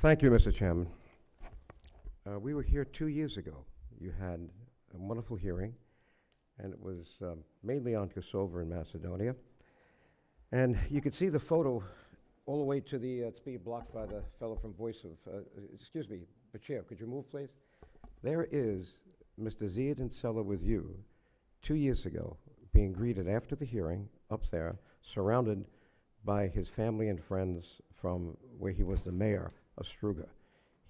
Thank you, Mr. Chairman. We were here 2 years ago. You had a wonderful hearing, and it was mainly on Kosovo and Macedonia. And you could see the photo all the way to the, it's being blocked by the fellow from Voice of, excuse me, the chair, could you move, please? There is Mr. Ziadin Sela with you 2 years ago, being greeted after the hearing up there, surrounded by his family and friends from where he was the mayor of Struga.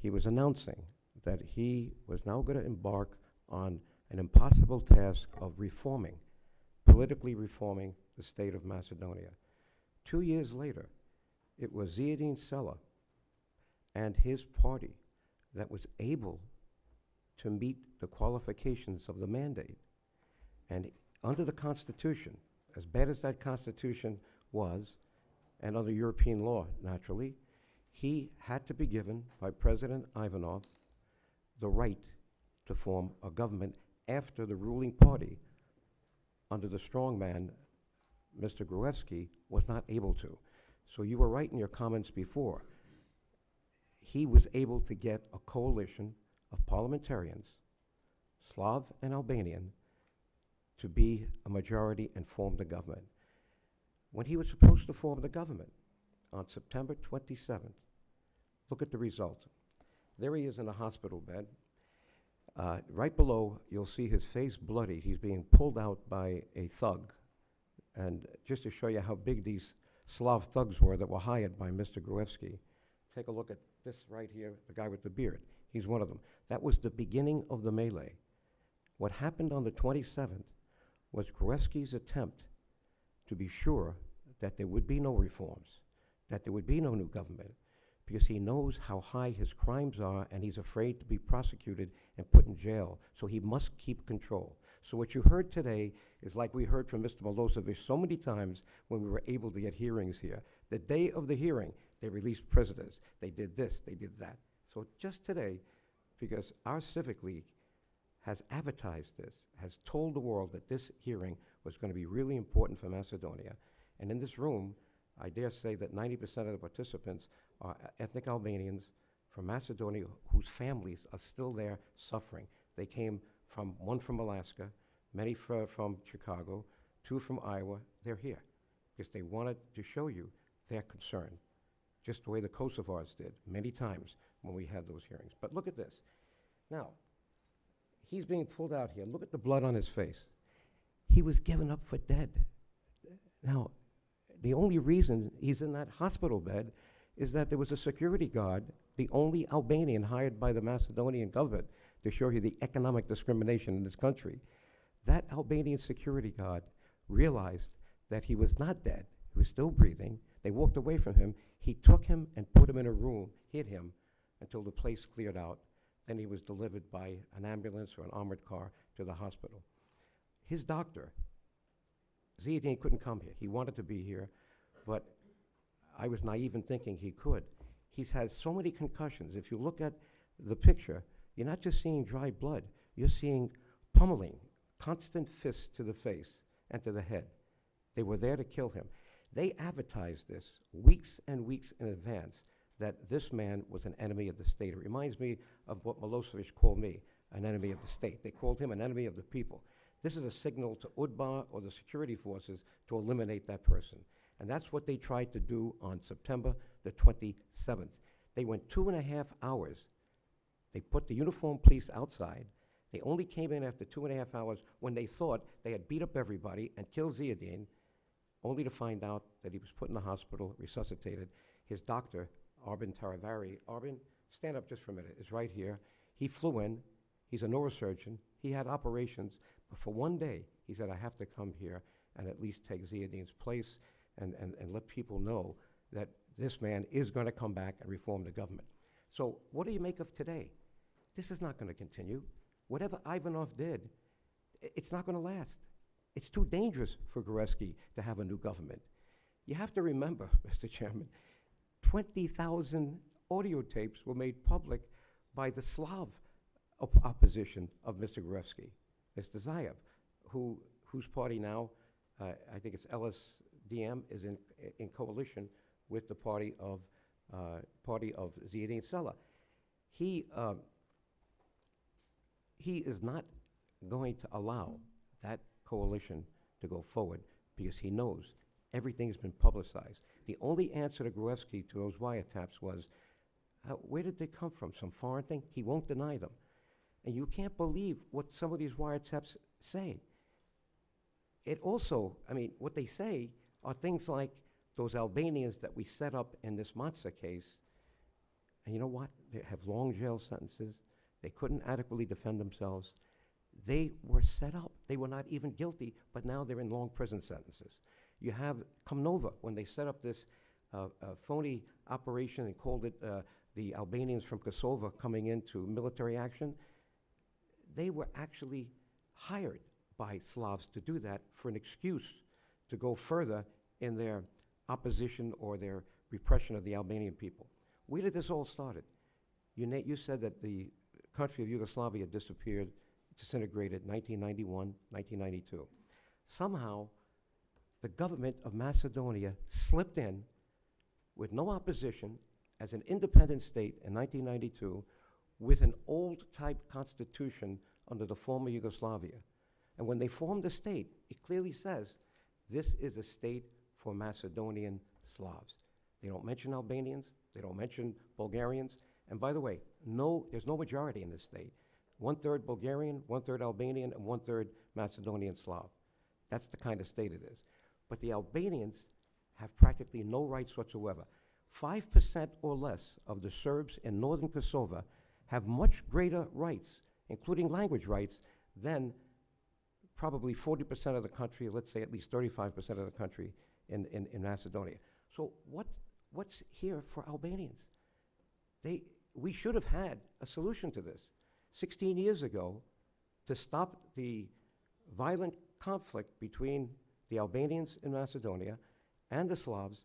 He was announcing that he was now going to embark on an impossible task of reforming, politically reforming the state of Macedonia. 2 years later, it was Ziadin Selën and his party that was able to meet the qualifications of the mandate. And under the Constitution, as bad as that Constitution was, and under European law, naturally, he had to be given by President Ivanov the right to form a government after the ruling party, under the strongman, Mr. Gruevski, was not able to. So you were right in your comments before. He was able to get a coalition of parliamentarians, Slav and Albanian, to be a majority and form the government. When he was supposed to form the government on September 27th, look at the result. There he is in a hospital bed. Right below, you'll see his face bloody. He's being pulled out by a thug. And just to show you how big these Slav thugs were that were hired by Mr. Gruevski, take a look at this right here, the guy with the beard. He's one of them. That was the beginning of the melee. What happened on the 27th was Gruevski's attempt to be sure that there would be no reforms, that there would be no new government, because he knows how high his crimes are and he's afraid to be prosecuted and put in jail, so he must keep control. So what you heard today is like we heard from Mr. Milosevic so many times when we were able to get hearings here. The day of the hearing, they released prisoners. They did this, they did that. So just today, because our Civic League has advertised this, has told the world that this hearing was going to be really important for Macedonia. And in this room, I dare say that 90% of the participants are ethnic Albanians from Macedonia whose families are still there suffering. They came from, one from Alaska, many from Chicago, 2 from Iowa. They're here because they wanted to show you their concern, just the way the Kosovars did many times when we had those hearings. But look at this. Now, he's being pulled out here. Look at the blood on his face. He was given up for dead. Now, the only reason he's in that hospital bed is that there was a security guard, the only Albanian hired by the Macedonian government to show you the economic discrimination in this country. That Albanian security guard realized that he was not dead. He was still breathing. They walked away from him. He took him and put him in a room, hid him until the place cleared out. Then he was delivered by an ambulance or an armored car to the hospital. His doctor, Ziadin couldn't come here. He wanted to be here, but I was naive in thinking he could. He's had so many concussions. If you look at the picture, you're not just seeing dry blood. You're seeing pummeling, constant fists to the face and to the head. They were there to kill him. They advertised this weeks and weeks in advance that this man was an enemy of the state. It reminds me of what Milosevic called me, an enemy of the state. They called him an enemy of the people. This is a signal to UDBA or the security forces to eliminate that person. And that's what they tried to do on September the 27th. They went 2.5 hours. They put the uniformed police outside. They only came in after 2.5 hours when they thought they had beat up everybody and killed Ziadin, only to find out that he was put in the hospital, resuscitated. His doctor, Arben Taravari, Arben, stand up just for a minute, is right here. He flew in. He's a neurosurgeon. He had operations. But for one day, he said, I have to come here and at least take Ziadin's place and let people know that this man is going to come back and reform the government. So what do you make of today? This is not going to continue. Whatever Ivanov did, it's not going to last. It's too dangerous for Gruevski to have a new government. You have to remember, Mr. Chairman, 20,000 audio tapes were made public by the Slav opposition of Mr. Gruevski, Mr. Zayev, whose party now, I think it's LSDM, is in coalition with the party of party of Ziadin Selë. He is not going to allow that coalition to go forward because he knows everything has been publicized. The only answer to Gruevski to those wiretaps was, where did they come from? Some foreign thing? He won't deny them. And you can't believe what some of these wiretaps say. It also, I mean, what they say are things like those Albanians that we set up in this Monza case, and you know what? They have long jail sentences. They couldn't adequately defend themselves. They were set up. They were not even guilty, but now they're in long prison sentences. You have Komnova, when they set up this phony operation and called it the Albanians from Kosovo coming into military action. They were actually hired by Slavs to do that for an excuse to go further in their opposition or their repression of the Albanian people. Where did this all started? You said that the country of Yugoslavia disappeared, disintegrated 1991, 1992. Somehow, the government of Macedonia slipped in with no opposition as an independent state in 1992 with an old-type constitution under the former Yugoslavia. And when they formed the state, it clearly says, this is a state for Macedonian Slavs. They don't mention Albanians, they don't mention Bulgarians, and by the way, there's no majority in this state. 1/3 Bulgarian, 1/3 Albanian, and 1/3 Macedonian Slav. That's the kind of state it is. But the Albanians have practically no rights whatsoever. 5% or less of the Serbs in northern Kosovo have much greater rights, including language rights, than probably 40% of the country, let's say at least 35% of the country in Macedonia. So what's here for Albanians? We should have had a solution to this 16 years ago to stop the violent conflict between the Albanians in Macedonia and the Slavs.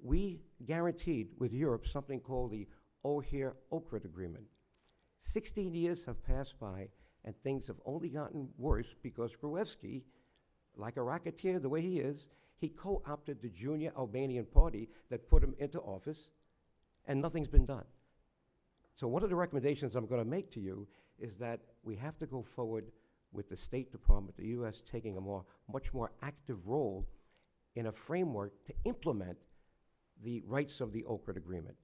We guaranteed with Europe something called the Ohrid Agreement. 16 years have passed by, and things have only gotten worse because Gruevski, like a racketeer the way he is, he co-opted the junior Albanian party that put him into office, and nothing's been done. So one of the recommendations I'm going to make to you is that we have to go forward with the State Department, the U.S. taking a much more active role in a framework to implement the rights of the Ohrid Agreement.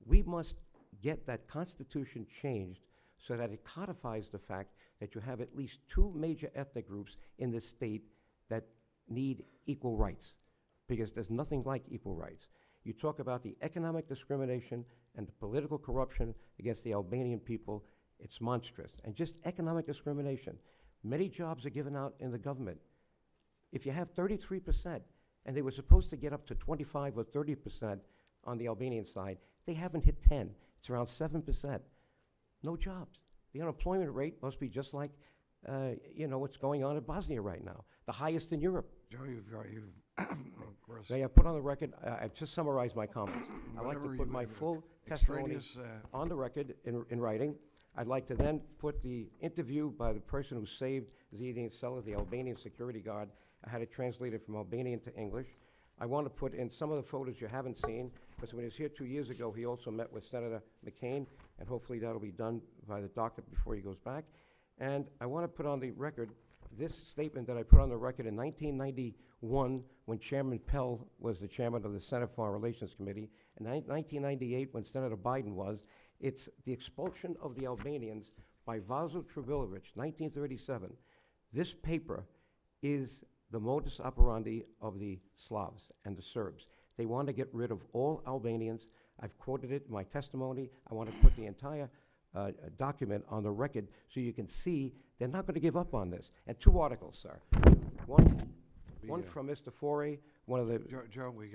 We must get that constitution changed so that it codifies the fact that you have at least 2 major ethnic groups in this state that need equal rights, because there's nothing like equal rights. You talk about the economic discrimination and the political corruption against the Albanian people, it's monstrous. And just economic discrimination. Many jobs are given out in the government. If you have 33%, and they were supposed to get up to 25 or 30% on the Albanian side, they haven't hit 10. It's around 7%. No jobs. The unemployment rate must be just like what's going on in Bosnia right now, the highest in Europe. Joe, May I put on the record, I've just summarized my comments. I'd like to put my full testimony on the record in writing. I'd like to then put the interview by the person who saved Ziadin Selës, the Albanian security guard. I had it translated from Albanian to English. I want to put in some of the photos you haven't seen, because when he was here 2 years ago, he also met with Senator McCain, and hopefully that'll be done by the doctor before he goes back. And I want to put on the record this statement that I put on the record in 1991 when Chairman Pell was the chairman of the Senate Foreign Relations Committee, and 1998 when Senator Biden was. It's the expulsion of the Albanians by Vaso Trubilovic, 1937. This paper is the modus operandi of the Slavs and the Serbs. They want to get rid of all Albanians. I've quoted it in my testimony. I want to put the entire document on the record so you can see they're not going to give up on this. And 2 articles, sir. One from Mr. Faure, one of the... Joe, we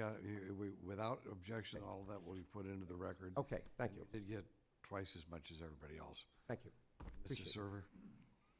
without objection, all of that will be put into the record. Okay, thank you. You did get twice as much as everybody else. Thank you. Mr. Server.